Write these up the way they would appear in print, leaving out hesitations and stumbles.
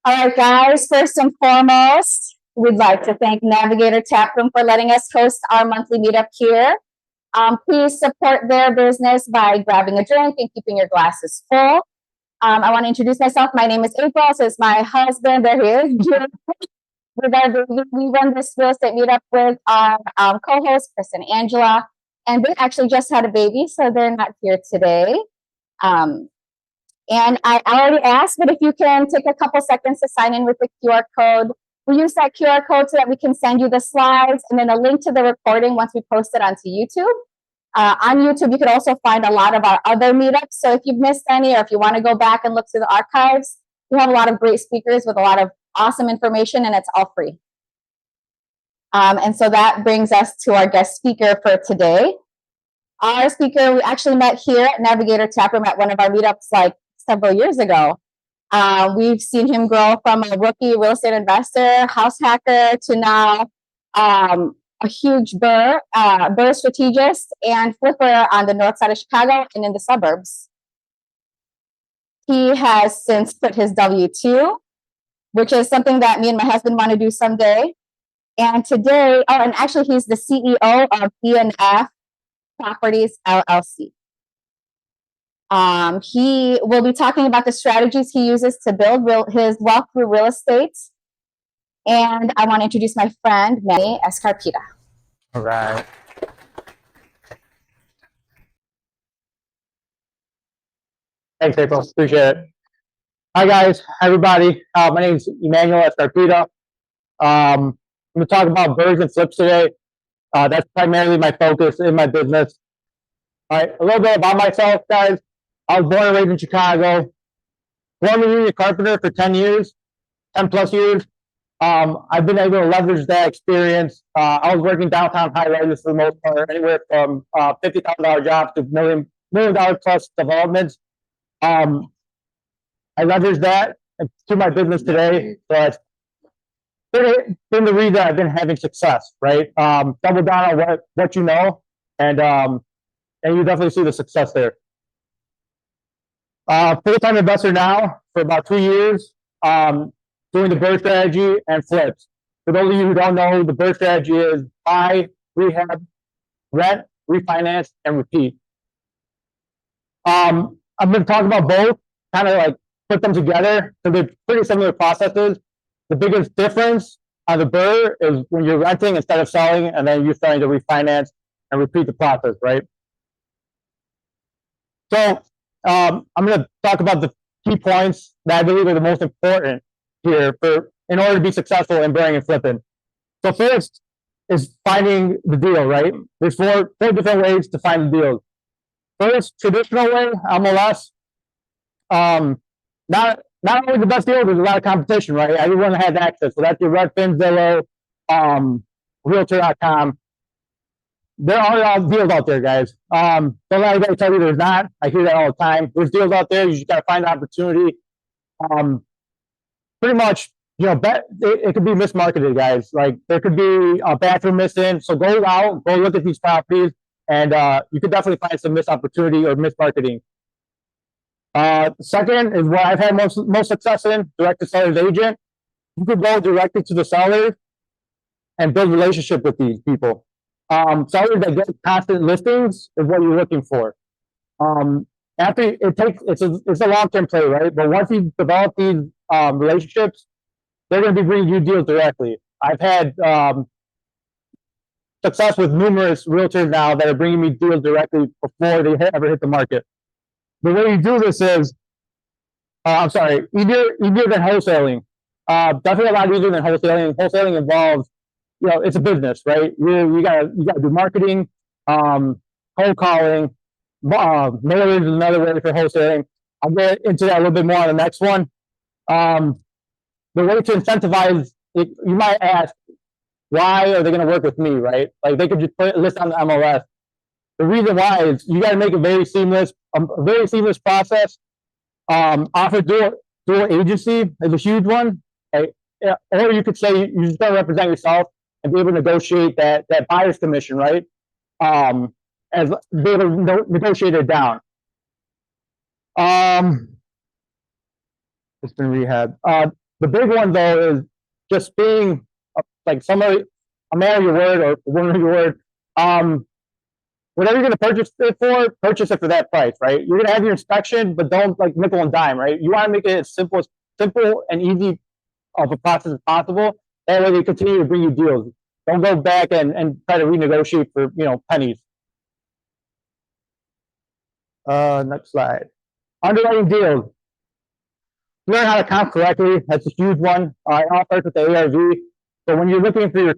All right, guys, first and foremost, we'd like to thank Navigator Taproom for letting us host our monthly meetup here. Please support their business by grabbing a drink and keeping your glasses full. I want to introduce myself. My name is April. So it's my husband. There he is. We run this real estate meetup with our co-hosts, Chris and Angela. And they actually just had a baby, so they're not here today. And I already asked, but if you can take a couple seconds to sign in with the QR code. We use that QR code so that we can send you the slides and then a link to the recording once we post it onto YouTube. On YouTube, you can also find a lot of our other meetups. So if you've missed any, or if you want to go back and look through the archives, we have a lot of great speakers with a lot of awesome information, and it's all free. And so that brings us to our guest speaker for today. Our speaker, we actually met here at Navigator Taproom at one of our meetups like several years ago. We've seen him grow from a rookie real estate investor, house hacker, to now a huge BRRRR strategist and flipper on the north side of Chicago and in the suburbs. He has since put his W-2, which is something that me and my husband want to do someday. And today, and actually he's the CEO of E&F Properties LLC. He will be talking about the strategies he uses to build his wealth through real estate. And I want to introduce my friend, Manny Escarpita. All right. Thanks, April. Appreciate it. Hi, guys. Hi, everybody. My name is Emanuel Escarpita. I'm going to talk about BRRRRs and flips today. That's primarily my focus in my business. All right, a little bit about myself, guys. I was born and raised in Chicago. Former union carpenter for 10 years, 10 plus years. I've been able to leverage that experience. I was working downtown high rises for the most part, anywhere from $50,000 jobs to $1 million plus developments. I leveraged that to my business today. So it's been the reason I've been having success, right? Double down on what you know, and you definitely see the success there. Full-time investor now for about 2 years, doing the BRRRR strategy and flips. For those of you who don't know, the BRRRR strategy is buy, rehab, rent, refinance, and repeat. I'm going to talk about both, kind of like put them together, because they're pretty similar processes. The biggest difference on the BRRRR is when you're renting instead of selling, and then you're starting to refinance and repeat the process, right? So I'm going to talk about the key points that I believe are the most important here in order to be successful in BRRRRing and flipping. So first is finding the deal, right? There's four different ways to find the deals. First, traditional way, MLS. Not only the best deal, there's a lot of competition, right? Everyone has access. So that's your Redfin, Zillow, Realtor.com. There are deals out there, guys. Don't let anybody tell you there's not. I hear that all the time. There's deals out there. You just got to find the opportunity. Pretty much, it could be mismarketed, guys. Like there could be a bathroom missing. So go out, go look at these properties, and you could definitely find some missed opportunity or mismarketing. Second is what I've had most success in, direct to seller's agent. You could go directly to the seller and build a relationship with these people. Sellers that get constant listings is what you're looking for. After it's a long-term play, right? But once you develop these relationships, they're going to be bringing you deals directly. I've had success with numerous realtors now that are bringing me deals directly before they ever hit the market. The way you do this is, easier than wholesaling. Definitely a lot easier than wholesaling. Wholesaling involves, it's a business, right? You gotta do marketing, cold calling, mailers is another way for wholesaling. I'll get into that a little bit more on the next one. The way to incentivize, you might ask, why are they going to work with me, right? Like they could just put a list on the MLS. The reason why is you got to make it very seamless, a very seamless process. Offer dual agency is a huge one, right? Or you could say you just got to represent yourself and be able to negotiate that buyer's commission, right? As be able to negotiate it down. It's been rehab. The big one though is just being like somebody, a man of your word or a woman of your word. Whatever you're going to purchase it for that price, right? You're going to have your inspection, but don't like nickel and dime, right? You want to make it as simple and easy of a process as possible. That way they continue to bring you deals. Don't go back and try to renegotiate for, pennies. Next slide. Underwriting deals. Learn how to count correctly. That's a huge one. It all starts with the ARV. So when you're looking for your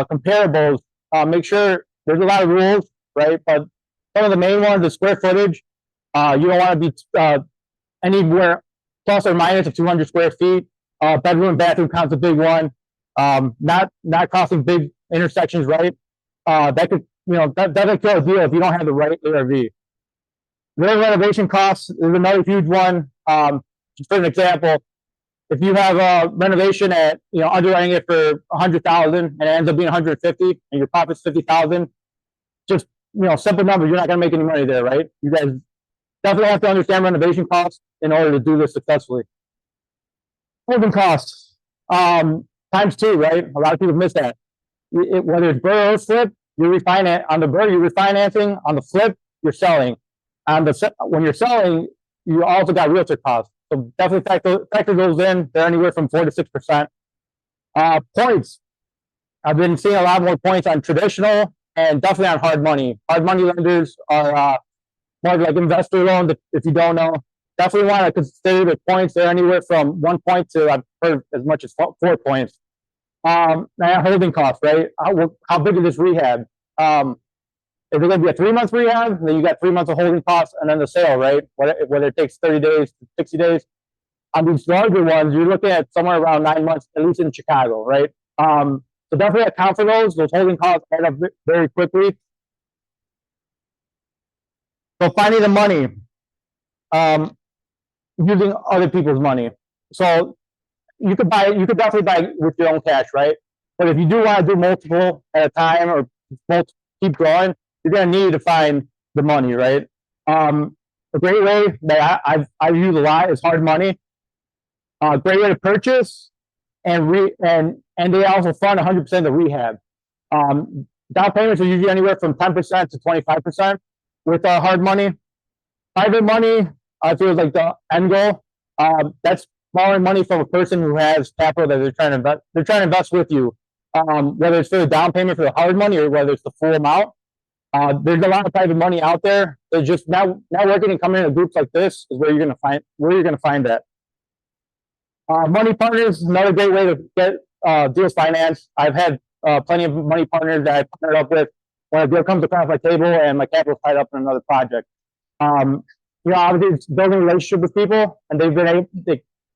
comparables, make sure there's a lot of rules, right? But some of the main ones, the square footage. You don't want to be anywhere plus or minus of 200 square feet. Bedroom, bathroom counts a big one. Not crossing big intersections, right? That could, that doesn't kill a deal if you don't have the right ARV. Renovation costs is another huge one. Just for an example, if you have a renovation at, underwriting it for 100,000 and it ends up being 150 and your profit's 50,000, just, simple numbers, you're not going to make any money there, right? You guys definitely have to understand renovation costs in order to do this successfully. Holding costs, times two, right? A lot of people miss that. Whether it's BRRRR or flip, you refinance on the BRRRR, you're refinancing. On the flip, you're selling. When you're selling, you also got realtor costs. So definitely factor those in. They're anywhere from 4 to 6%. Points. I've been seeing a lot more points on traditional and definitely on hard money. Hard money lenders are more like investor loans. If you don't know, definitely want to consider the points. They're anywhere from 1 point to, I've heard, as much as 4 points. Holding costs, right? How big is this rehab? If it's going to be a 3-month rehab, then you got 3 months of holding costs and then the sale, right? Whether it takes 30 days to 60 days. On these larger ones, you're looking at somewhere around 9 months, at least in Chicago, right? So definitely account for those. Those holding costs add up very quickly. So finding the money, using other people's money. So you could definitely buy with your own cash, right? But if you do want to do multiple at a time or keep growing, you're going to need to find the money, right? A great way that I use a lot is hard money. Great way to purchase and they also fund 100% of the rehab. Down payments are usually anywhere from 10% to 25% with hard money. Private money, I feel like the end goal. That's borrowing money from a person who has capital that they're trying to invest. They're trying to invest with you, whether it's for the down payment for the hard money or whether it's the full amount. There's a lot of private money out there. They're just networking and coming into groups like this is where you're gonna find that. Money partners, another great way to get deals financed. I've had plenty of money partners that I partnered up with when a deal comes across my table and my capital's tied up in another project. Obviously it's building a relationship with people, and they've been able.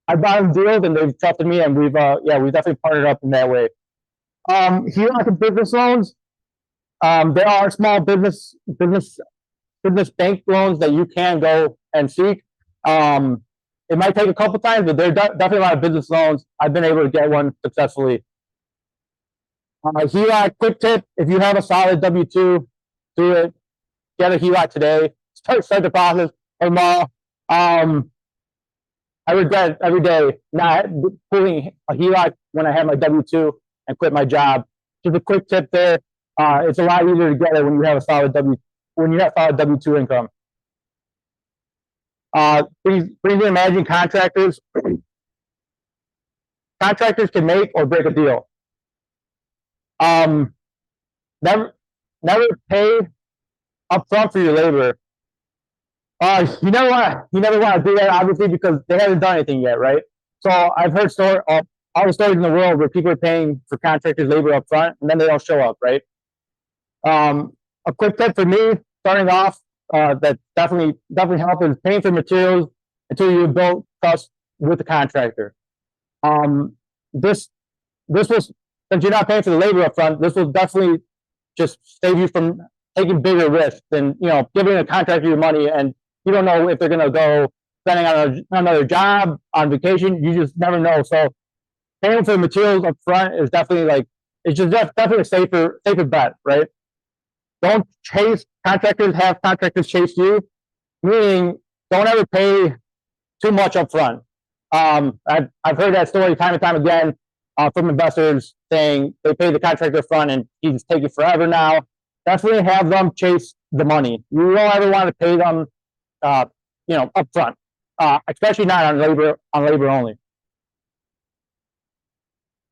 I bought them deals and they've trusted me, and we've definitely partnered up in that way. HELOC and business loans. There are small business bank loans that you can go and seek. It might take a couple times, but there are definitely a lot of business loans. I've been able to get one successfully. HELOC, quick tip: if you have a solid W-2, do it. Get a HELOC today. Start the process tomorrow. I regret every day not pulling a HELOC when I had my W-2 and quit my job. Just a quick tip there. It's a lot easier to get it when you have a solid W-2 income. Please imagine contractors. Contractors can make or break a deal. Never pay upfront for your labor. You never want to do that, obviously, because they haven't done anything yet, right? So I've heard all the stories in the world where people are paying for contractors' labor up front and then they don't show up, right? A quick tip for me, starting off, that definitely helps is paying for materials until you build trust with the contractor. This will, since you're not paying for the labor up front, this will definitely just save you from taking bigger risks than giving a contractor your money and you don't know if they're going to go spending on another job, on vacation. You just never know. So paying for the materials up front is definitely definitely a safer bet, right? Don't have contractors chase you, meaning don't ever pay too much up front. I've heard that story time and time again from investors saying they pay the contractor front and he's taking forever now. Definitely have them chase the money. You don't ever want to pay them, up front, especially not on labor only.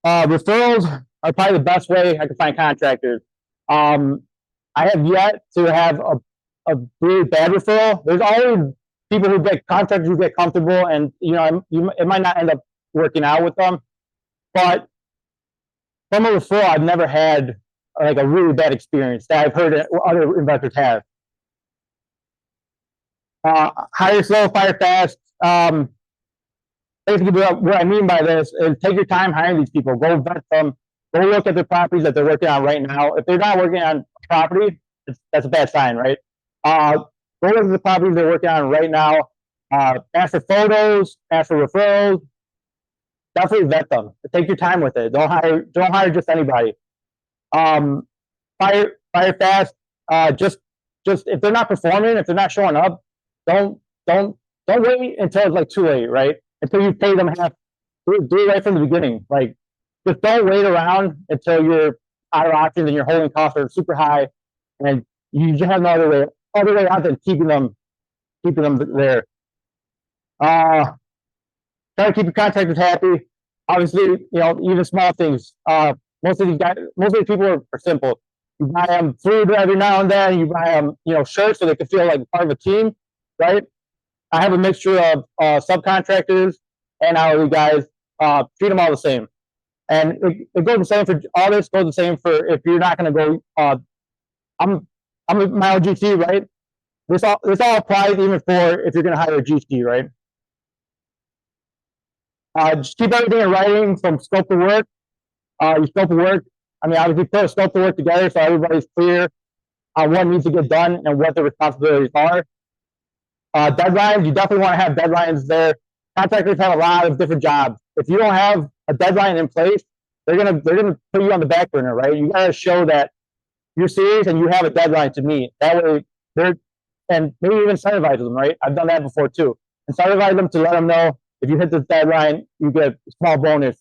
Referrals are probably the best way I can find contractors. I have yet to have a really bad referral. There's always people who get contractors who get comfortable, and it might not end up working out with them. But from a referral, I've never had like a really bad experience that I've heard other investors have. Hire slow, fire fast. Basically, what I mean by this is take your time hiring these people. Go vet them. Go look at the properties that they're working on right now. If they're not working on property, that's a bad sign, right? Go look at the properties they're working on right now. Ask for photos. Ask for referrals. Definitely vet them. Take your time with it. Don't hire just anybody. Fire fast. Just if they're not performing, if they're not showing up, don't wait until it's like too late, right? Until you pay them half. Do it right from the beginning. Like, just don't wait around until you're out of options and your holding costs are super high, and you just have no other way out than keeping them there. Try to keep your contractors happy. Obviously, even small things. Most of these people are simple. You buy them food every now and then. You buy them, shirts so they can feel like part of a team, right? I have a mixture of subcontractors and hourly guys. Treat them all the same, and it goes the same for all this. Goes the same for if you're not going to go. I'm my GC, right? This all applies even for if you're going to hire a GC, right? Just keep everything in writing from scope of work. Your scope of work. I mean, obviously put a scope of work together so everybody's clear on what needs to get done and what the responsibilities are. Deadlines, you definitely want to have deadlines there. Contractors have a lot of different jobs. If you don't have a deadline in place, they're gonna put you on the back burner, right? You gotta show that you're serious and you have a deadline to meet. That way, and maybe even incentivize them, right? I've done that before too. Incentivize them to let them know if you hit this deadline, you get a small bonus.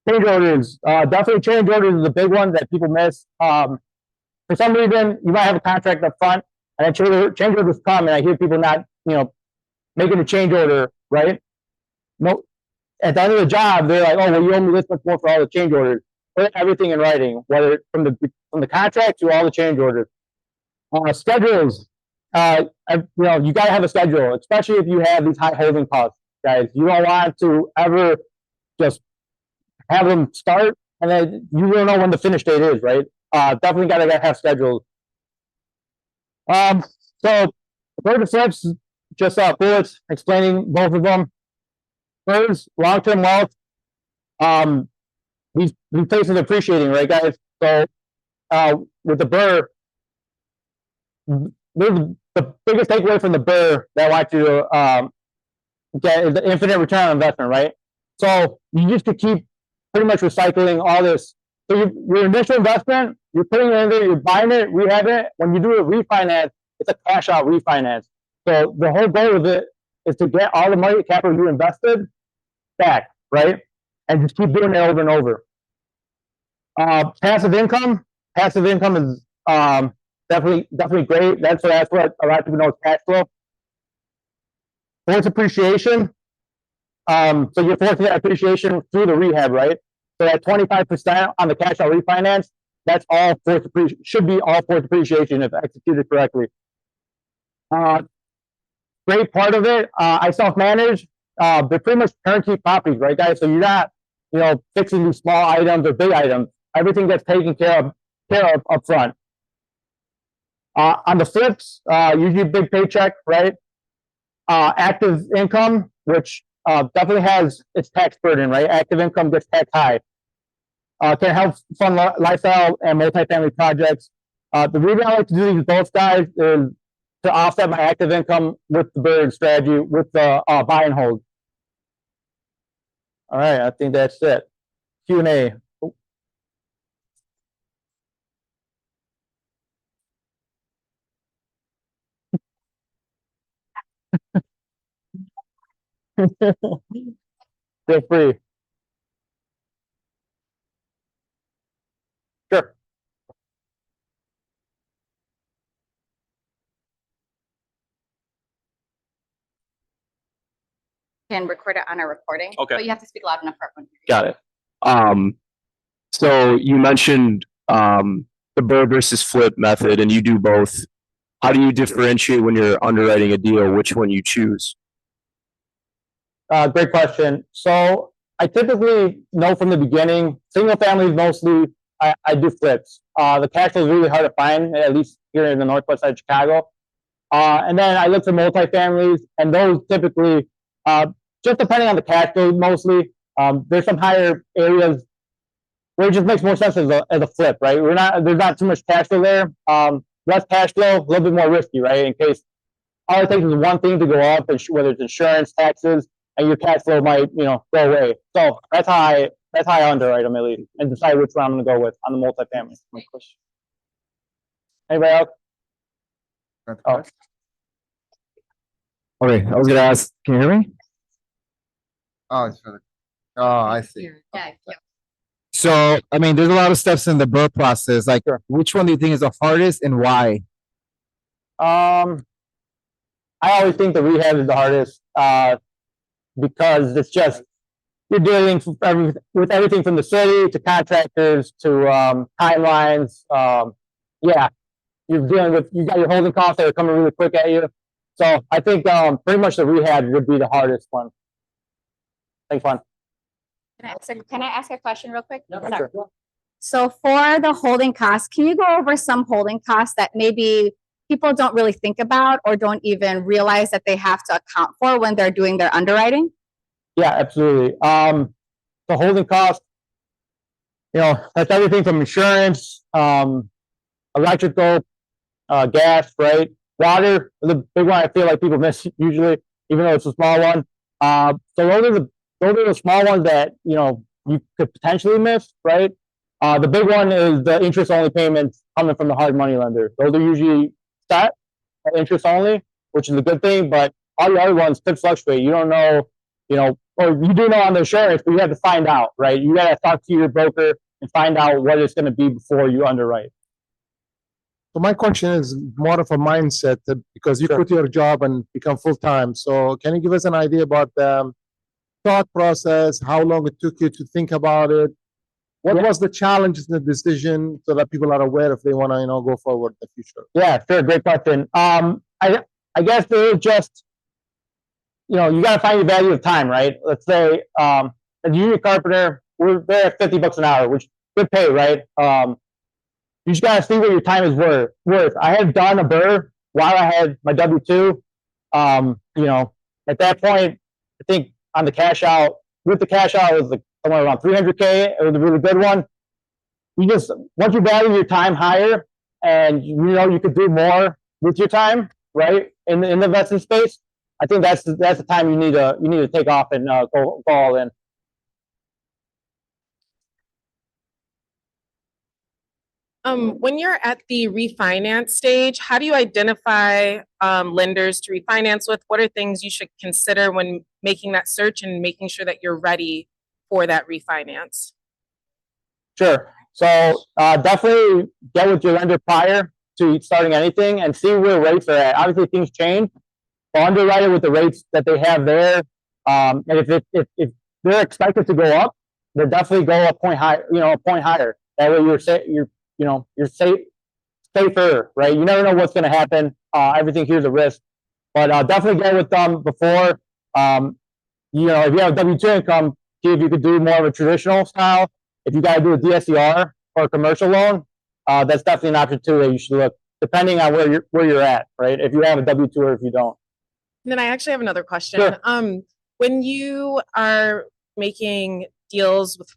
Change orders, definitely change orders is a big one that people miss. For some reason, you might have a contract up front, and then change orders come, and I hear people not, making a change order, right? No, at the end of the job, they're like, "Oh, well, you owe me this much more for all the change orders." Put everything in writing, whether from the contract to all the change orders. Schedules, you got to have a schedule, especially if you have these high holding costs, guys. You don't want to ever just have them start and then you don't know when the finish date is, right? Definitely got to have schedules. So BRRRR Flips, just bullets explaining both of them. First, long-term wealth. These places are appreciating, right, guys? So with the BRRRR, the biggest takeaway from the BRRRR that I want you to get is the infinite return on investment, right? So you just could keep pretty much recycling all this. So your initial investment, you're putting it in there, you're buying it, rehabbing it. When you do a refinance, it's a cash out refinance. So the whole goal of it is to get all the money capital you invested back, right? And just keep doing it over and over. Passive income is definitely great. That's what a lot of people know is cash flow. Forced appreciation. So you're forcing appreciation through the rehab, right? So at 25% on the cash out refinance, that's all forced appreciation. Should be all forced appreciation if executed correctly. Great part of it. I self-manage. They're pretty much turnkey properties, right, guys? So you're not, fixing these small items or big items. Everything gets taken care of up front. On the flips, usually big paycheck, right? Active income, which definitely has its tax burden, right? Active income gets taxed high. Can help fund lifestyle and multifamily projects. The reason I like to do these both, guys, is to offset my active income with the BRRRR strategy with the buy and hold. All right, I think that's it. Q&A. Feel free. Sure. Can record it on a recording. Okay. But you have to speak loud enough for everyone. Got it. So you mentioned the BRRRR versus flip method, and you do both. How do you differentiate when you're underwriting a deal, which one you choose? Great question. So I typically know from the beginning, single families mostly, I do flips. The cash flow is really hard to find, at least here in the northwest side of Chicago. And then I look for multifamilies, and those typically, just depending on the cash flow mostly, there's some higher areas where it just makes more sense as a flip, right? There's not too much cash flow there. Less cash flow, a little bit more risky, right? In case all it takes is one thing to go up, whether it's insurance, taxes, and your cash flow might, go away. So that's how I underwrite them at least, and decide which one I'm going to go with on the multifamily. Anybody else? Oh. Okay, I was gonna ask, can you hear me? Oh, it's for the, oh, I see. Yeah. So, I mean, there's a lot of steps in the BRRRR process. Like, Sure. which one do you think is the hardest and why? I always think the rehab is the hardest, because it's just, you're dealing with everything from the city to contractors to timelines. Yeah, you're dealing with, you got your holding costs that are coming really quick at you. So I think pretty much the rehab would be the hardest one. Thanks, fun. Can I ask a question real quick? Sure. So for the holding costs, can you go over some holding costs that maybe people don't really think about or don't even realize that they have to account for when they're doing their underwriting? Yeah, absolutely. The holding cost, that's everything from insurance, electrical, gas, right? Water, the big one I feel like people miss usually, even though it's a small one. So those are the small ones that, you could potentially miss, right? The big one is the interest only payments coming from the hard money lender. Those are usually set at interest only, which is a good thing, but all the other ones could fluctuate. You don't know, or you do know on the insurance, but you have to find out, right? You got to talk to your broker and find out what it's going to be before you underwrite. So my question is more of a mindset because you Sure. quit your job and become full-time. So can you give us an idea about the thought process, how long it took you to think about it? What was the challenges in the decision so that people are aware if they want to, go forward in the future? Yeah, sure. Great question. I guess there is just, you got to find your value of time, right? Let's say, as a union carpenter, we're there at $50 an hour, which good pay, right? You just got to see what your time is worth. I have done a BRRRR while I had my W-2. At that point, I think on the cash out, with the cash out, it was like somewhere around $300K. It was a really good one. Once you value your time higher and you could do more with your time, right? In the investing space, I think that's the time you need to take off and go all in. When you're at the refinance stage, how do you identify lenders to refinance with? What are things you should consider when making that search and making sure that you're ready for that refinance? Sure. So definitely get with your lender prior to starting anything and see where rates are at. Obviously, things change. But underwrite it with the rates that they have there. And if they're expected to go up, they'll definitely go a point higher. A point higher. That way you're safer, right? You never know what's going to happen. Everything here's a risk, but definitely get with them before. If you have a W-2 income, see if you could do more of a traditional style. If you got to do a DSCR or a commercial loan, that's definitely an option too that you should look, depending on where you're at, right? If you have a W-2 or if you don't. And then I actually have another question. Sure. When you are making deals with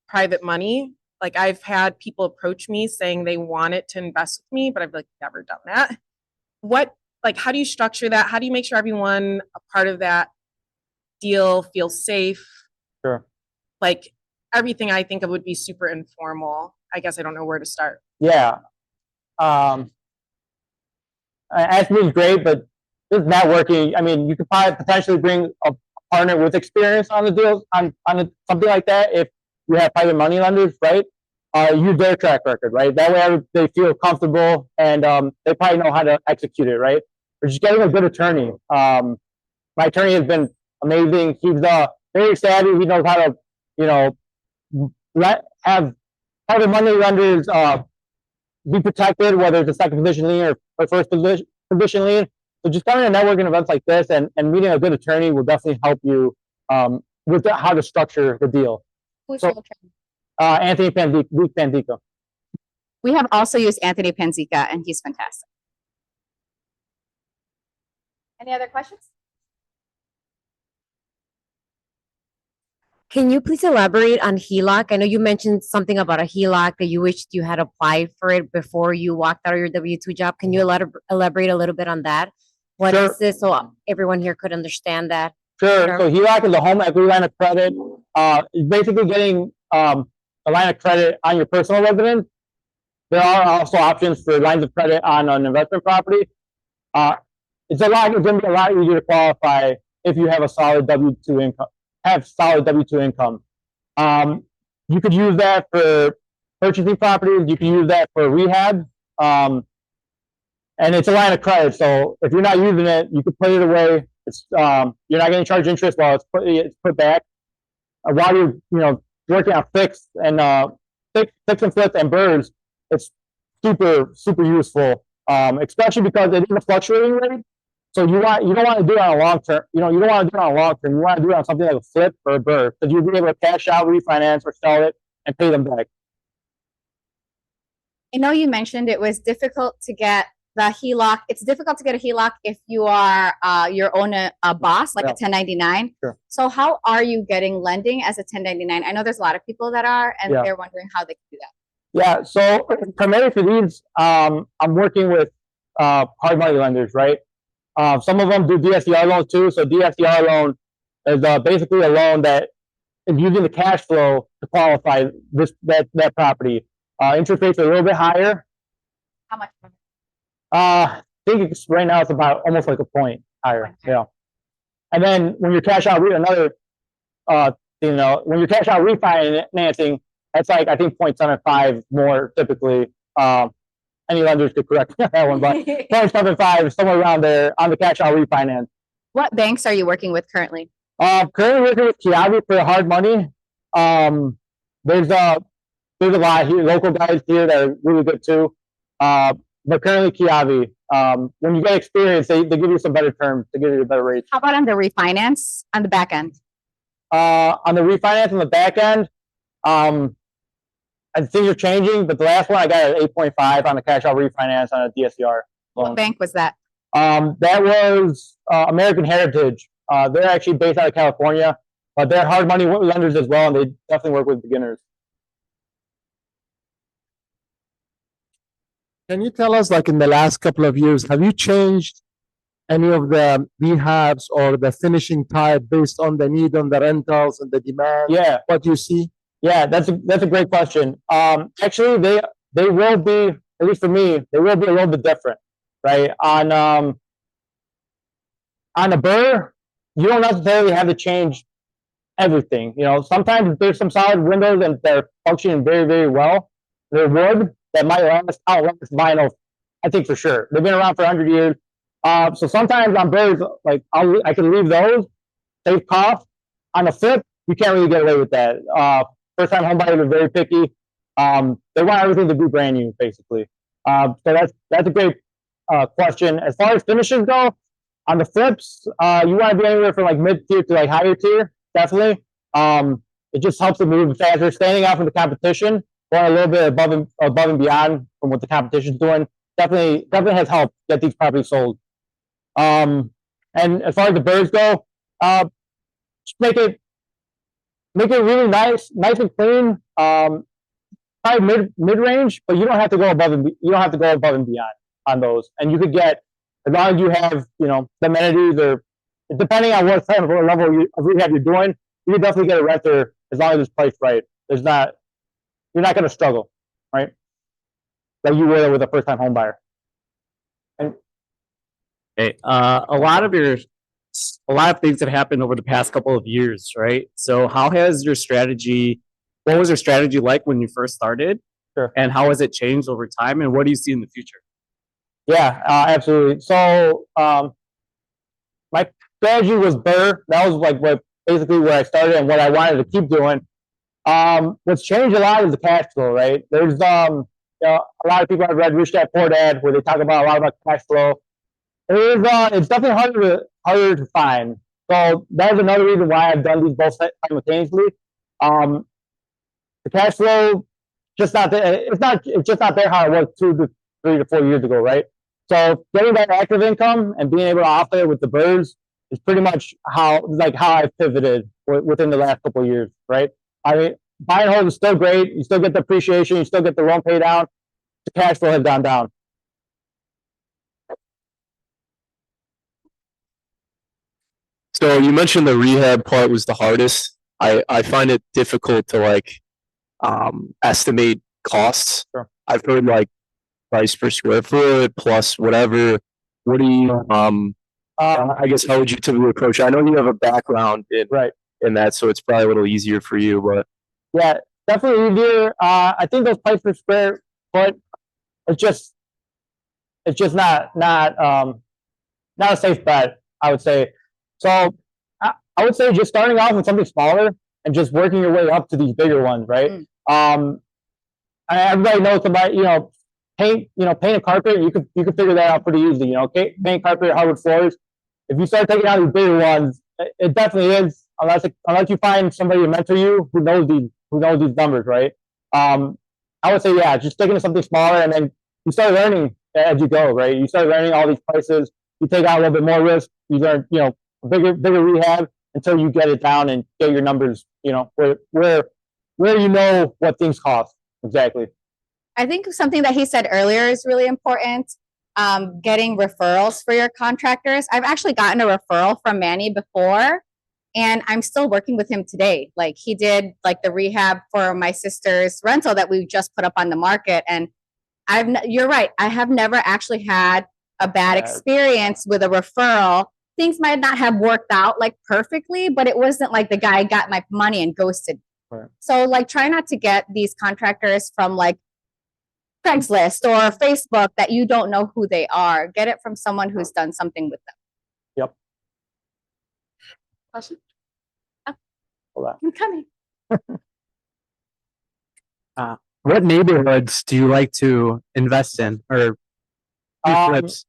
private money, like I've had people approach me saying they wanted to invest with me, but I've never done that. How do you structure that? How do you make sure everyone a part of that deal feels safe? Sure. Everything I think of would be super informal. I guess I don't know where to start. Yeah. Asking is great, but just networking. I mean, you could probably potentially bring partner with experience on the deals, something like that. If you have private money lenders, right? Use their track record, right? That way they feel comfortable and they probably know how to execute it, right? Or just getting a good attorney. My attorney has been amazing. He's very savvy. He knows how to, you know, have private money lenders be protected, whether it's a second position lien or first position lien. So just coming to networking events like this and meeting a good attorney will definitely help you with how to structure the deal. Who's So- your attorney? Anthony Pandico. We have also used Anthony Panzica, and he's fantastic. Any other questions? Can you please elaborate on HELOC? I know you mentioned something about a HELOC that you wished you had applied for it before you walked out of your W-2 job. Can you elaborate a little bit on that? What Sure. is this so everyone here could understand that? Sure. Sure. So HELOC is a home equity line of credit. It's basically getting a line of credit on your personal residence. There are also options for lines of credit on an investment property. It's going to be a lot easier to qualify if you have a solid W-2 income. You could use that for purchasing properties. You can use that for rehab. And it's a line of credit. So if you're not using it, you could put it away. It's you're not getting charged interest while it's put back. While you're working on fix and flip and BRRRRs, it's super useful. Especially because it is a fluctuating rate. So you don't want to do it on a long term. You don't want to do it on a long term. You want to do it on something like a flip or a BRRRR, because you'll be able to cash out, refinance, or sell it and pay them back. I know you mentioned it was difficult to get the HELOC. It's difficult to get a HELOC if you are your own boss, like a 1099. Sure. So how are you getting lending as a 1099? I know there's a lot of people that are, and they're wondering how they can do that. Yeah. So primarily for these, I'm working with hard money lenders, right? Some of them do DSCR loans too. So DSCR loan is basically a loan that is using the cash flow to qualify that property. Interest rates are a little bit higher. How much? I think right now it's about almost like a point higher. Yeah. And then when you cash out when you cash out refinancing, that's like I think 0.75 more typically. Any lenders could correct me on that one, but 0.75 somewhere around there on the cash out refinance. What banks are you working with currently? Currently working with Kiavi for hard money. There's a lot here, local guys here that are really good too. But currently Kiavi. When you get experience, they give you some better terms, they give you better rates. How about on the refinance on the back end? On the refinance on the back end, things are changing, but the last one I got at 8.5 on the cash out refinance on a DSCR loan. What bank was that? That was American Heritage. They're actually based out of California, but they're hard money lenders as well, and they definitely work with beginners. Can you tell us, like in the last couple of years, have you changed any of the rehabs or the finishing type based on the need on the rentals and the demand? Yeah, What you see? yeah, that's a great question. Actually, they will be, at least for me, they will be a little bit different, right? On a BRRRR, you don't necessarily have to change everything. Sometimes there's some solid windows and they're functioning very well. They're wood that might outlast vinyl, I think for sure. They've been around for 100 years. So sometimes on BRRRRs, like I can leave those, save cost. On a flip, you can't really get away with that. First time home buyers are very picky. They want everything to be brand new, basically. So that's a great question. As far as finishes go, on the flips, you want to be anywhere from like mid-tier to like higher tier, definitely. It just helps to move faster, standing out from the competition, going a little bit above and beyond from what the competition's doing. Definitely has helped get these properties sold. And as far as the BRRRRs go, just make it really nice and clean. Probably mid range, but you don't have to go above and beyond on those. And you could get, as long as you have the amenities, or depending on what kind of level of rehab you're doing, you can definitely get a renter as long as it's priced right. You're not going to struggle, right? Like you would with a first time home buyer. Hey, a lot of your a lot of things that happened over the past couple of years, right? So how has your strategy, what was your strategy like when you first started? Sure. And how has it changed over time? And what do you see in the future? Yeah, absolutely. So, my strategy was BRRRR. That was like basically where I started and what I wanted to keep doing. What's changed a lot is the cash flow, right? There's, a lot of people have read Rich Dad Poor Dad where they talk about a lot about cash flow. It's definitely harder to find. So that is another reason why I've done these both simultaneously. The cash flow just not there. It's just not there how it was 2 to 3 to 4 years ago, right? So getting that active income and being able to offer it with the BRRRRs is pretty much how I pivoted within the last couple of years, right? I mean, buy and hold is still great. You still get the appreciation. You still get the loan pay down. The cash flow has gone down. So you mentioned the rehab part was the hardest. I find it difficult to estimate costs. Sure. I've heard like price per square foot plus whatever. What do you I guess how would you typically approach it? I know you have a background in that, so it's probably a little easier for you, but yeah, definitely easier. I think those price per square foot, it's just not a safe bet, I would say. So I would say just starting off with something smaller and just working your way up to these bigger ones, right? And everybody knows about, paint a carpet. You could figure that out pretty easily. Paint carpet, hardwood floors. If you start taking out these bigger ones, it definitely is, unless you find somebody to mentor you who knows these numbers, right? I would say, yeah, just sticking to something smaller, and then you start learning as you go, right? You start learning all these prices. You take out a little bit more risk. You learn, bigger rehab until you get it down and get your numbers, where you know what things cost exactly. I think something that he said earlier is really important. Getting referrals for your contractors. I've actually gotten a referral from Manny before, and I'm still working with him today. Like, he did like the rehab for my sister's rental that we just put up on the market. And you're right. I have never actually had a bad experience with a referral. Things might not have worked out like perfectly, but it wasn't like the guy got my money and ghosted. Right. So like, try not to get these contractors from like Craigslist or Facebook that you don't know who they are. Get it from someone who's done something with them. Yep. Question? Hold on. I'm coming. What neighborhoods do you like to invest in or do flips?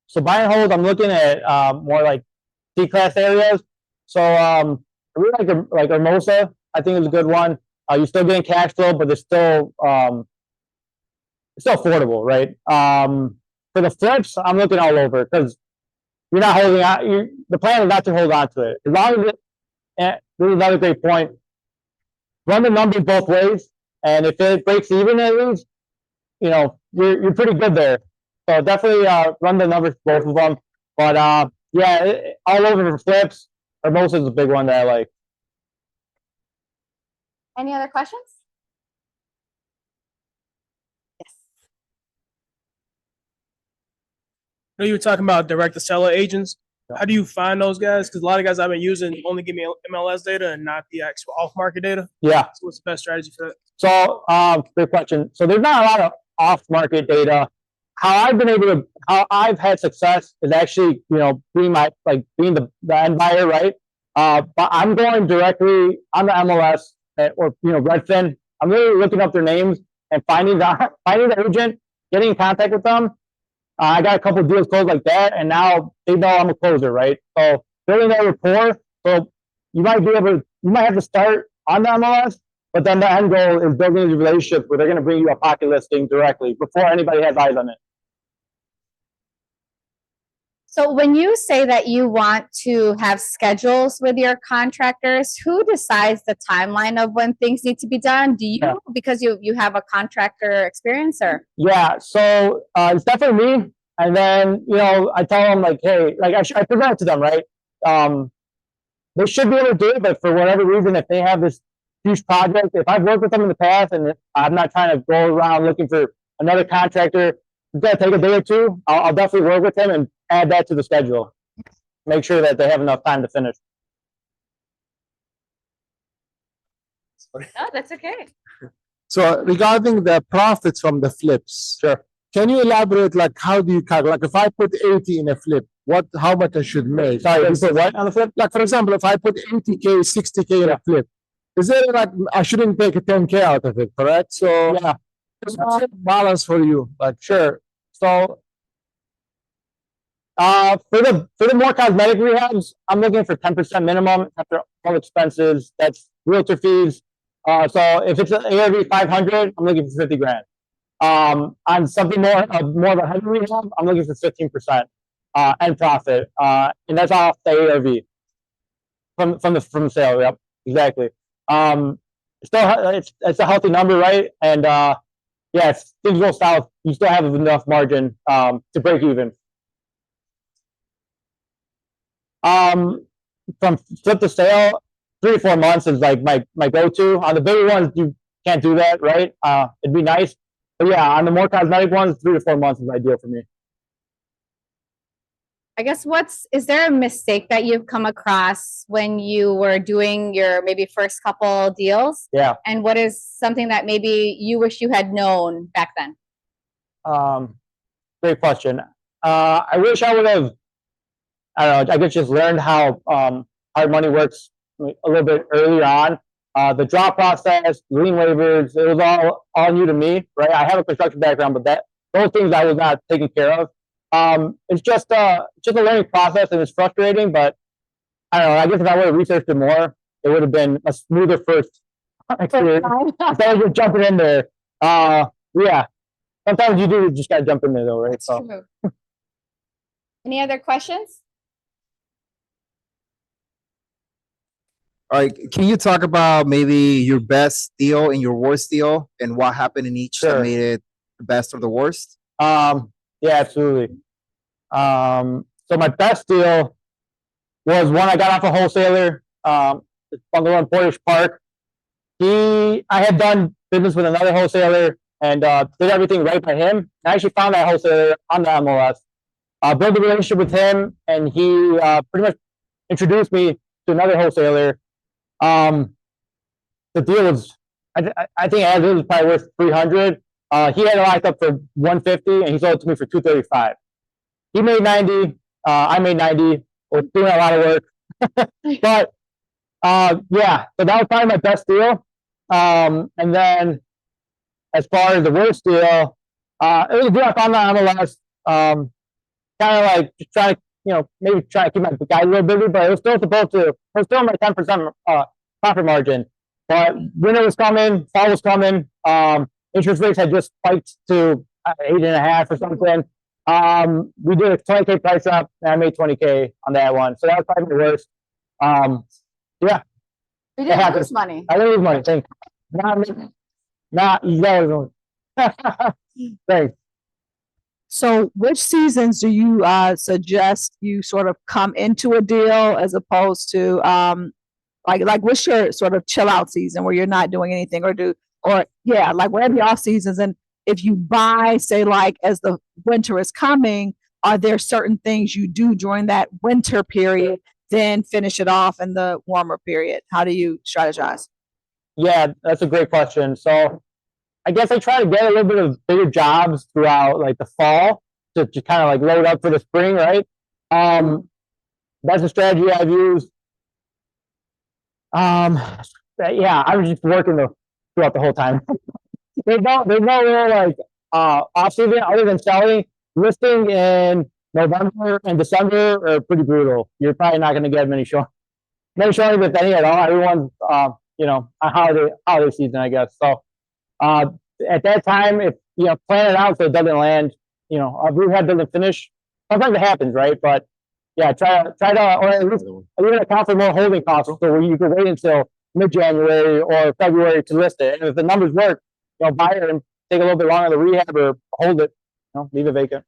So buy and hold, I'm looking at more like C-class areas. So I really like Hermosa. I think is a good one. You're still getting cash flow, but it's still affordable, right? For the flips, I'm looking all over because you're not holding on. The plan is not to hold on to it. As long as this is another great point. Run the numbers both ways, and if it breaks even at least, you're pretty good there. So definitely run the numbers both of them. But all over for flips. Hermosa is a big one that I like. Any other questions? Yes. I know you were talking about direct to seller agents. How do you find those guys? Because a lot of guys I've been using only give me MLS data and not the actual off market data. Yeah. So what's the best strategy for that? So great question. So there's not a lot of off market data. How I've had success is actually, being the end buyer, right? But I'm going directly on the MLS or Redfin. I'm really looking up their names and finding the agent, getting in contact with them. I got a couple of deals closed like that, and now they know I'm a closer, right? So building that rapport. So you might have to start on the MLS, but then the end goal is building these relationships where they're going to bring you a pocket listing directly before anybody has eyes on it. So when you say that you want to have schedules with your contractors, who decides the timeline of when things need to be done? Do you, because you have a contractor experience, or? Yeah, so it's definitely me. And then, I tell them like, hey, like I present it to them, right? They should be able to do it, but for whatever reason, if they have this huge project, if I've worked with them in the past and I'm not trying to go around looking for another contractor, it's going to take a day or two. I'll definitely work with him and add that to the schedule. make sure that they have enough time to finish. Oh, that's okay. So regarding the profits from the flips, Sure. can you elaborate, like, how do you calculate? Like, if I put 80 in a flip, how much I should make? Sorry, you put what on the flip? Like, for example, if I put 80K, 60K in a flip, is there like, I shouldn't take a 10K out of it, correct? So Yeah, what's the balance for you? Like, sure. So, for the more cosmetic rehabs, I'm looking for 10% minimum after all expenses. That's realtor fees. So if it's an ARV 500, I'm looking for 50 grand. On something more of a heavy rehab, I'm looking for 15% end profit, and that's off the ARV from the sale. Yep, exactly. It's a healthy number, right? And yeah, if things go south, you still have enough margin to break even. From flip to sale, 3 to 4 months is like my go-to. On the bigger ones, you can't do that, right? It'd be nice, but yeah, on the more cosmetic ones, 3 to 4 months is ideal for me. I guess is there a mistake that you've come across when you were doing your maybe first couple deals? Yeah. And what is something that maybe you wish you had known back then? Great question. I wish I would have, I don't know, I guess just learned how hard money works a little bit earlier on. The draw process, lien waivers, it was all new to me, right? I have a construction background, but those things I was not taking care of. It's just a learning process, and it's frustrating, but I don't know, I guess if I would have researched it more, it would have been a smoother first experience instead of just jumping in there. Yeah, sometimes you just gotta jump in there though, right? That's true. Any other questions? All right, can you talk about maybe your best deal and your worst deal and what happened in each that Sure. made it the best or the worst? Yeah, absolutely. So my best deal was one I got off a wholesaler, Bungalow in Portage Park. I had done business with another wholesaler and did everything right by him. I actually found that wholesaler on the MLS, built a relationship with him, and he pretty much introduced me to another wholesaler. The deal was, I think as it was probably worth 300. He had it locked up for 150, and he sold it to me for 235. He made 90. I made 90. We're doing a lot of work, but yeah. So that was probably my best deal. And then, as far as the worst deal, it was a deal I found on MLS. Kind of like just trying to, maybe try to keep my guy a little busy, but it was still my 10% profit margin. But winter was coming, fall was coming. Interest rates had just spiked to 8.5 or something. We did a 20K price up, and I made 20K on that one. So that was probably the worst. Yeah. You didn't lose money. I didn't lose money. Thanks. Not exactly. Thanks. So which seasons do you suggest you sort of come into a deal as opposed to like what's your sort of chill out season where you're not doing anything like whatever your off seasons, and if you buy, say, like as the winter is coming, are there certain things you do during that winter period, then finish it off in the warmer period? How do you strategize? Yeah, that's a great question. So I guess I try to get a little bit of bigger jobs throughout like the fall to kind of like load up for the spring, right? That's a strategy I've used. Yeah, I was just working throughout the whole time. There's no real like off season other than selling. Listing in November and December are pretty brutal. You're probably not going to get many showings, if any at all. Everyone's on holiday season, I guess. So at that time, if plan it out so it doesn't land, a rehab doesn't finish. Sometimes it happens, right? But yeah, try to, or at least even account for more holding costs, so you can wait until mid-January or February to list it. And if the numbers work, buy it and take a little bit longer to rehab or hold it, leave it vacant.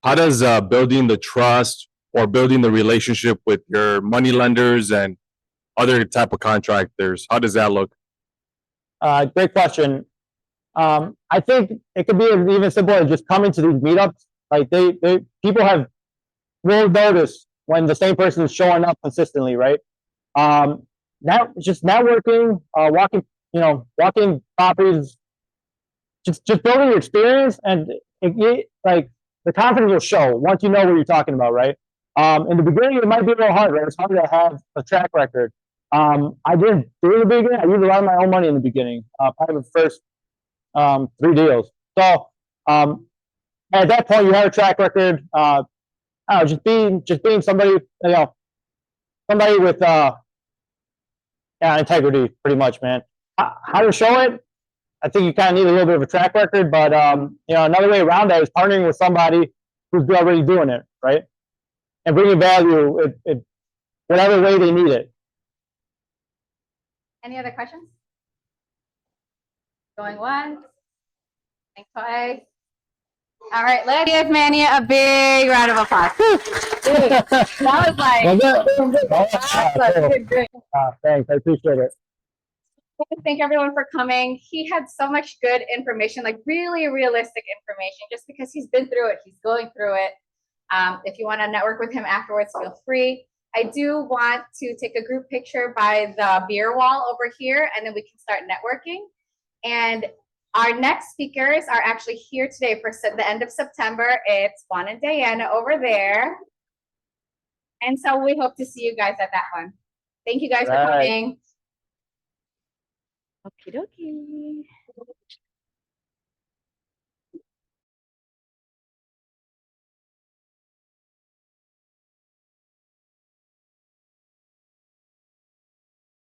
How does building the trust or building the relationship with your money lenders and other type of contractors, how does that look? Great question. I think it could be even simpler as just coming to these meetups. Like people have will notice when the same person is showing up consistently, right? Now just networking, walking properties, just building your experience, and like the confidence will show once you know what you're talking about, right? In the beginning, it might be a little hard, right? It's hard to have a track record. I didn't do it in the beginning. I used a lot of my own money in the beginning, probably the first 3 deals. So at that point, you have a track record. I don't know, just being somebody, somebody with integrity, pretty much, man. How to show it? I think you kind of need a little bit of a track record, but another way around that is partnering with somebody who's already doing it, right? And bringing value in whatever way they need it. Any other questions? Going once. Going twice. All right, let's give Manny a big round of applause. That was like, good. Thanks, I appreciate it. Thank everyone for coming. He had so much good information, like really realistic information, just because he's been through it, he's going through it. If you want to network with him afterwards, feel free. I do want to take a group picture by the beer wall over here, and then we can start networking. And our next speakers are actually here today for the end of September. It's Juan and Diana over there. And so we hope to see you guys at that one. Thank you guys for coming. Okie dokie.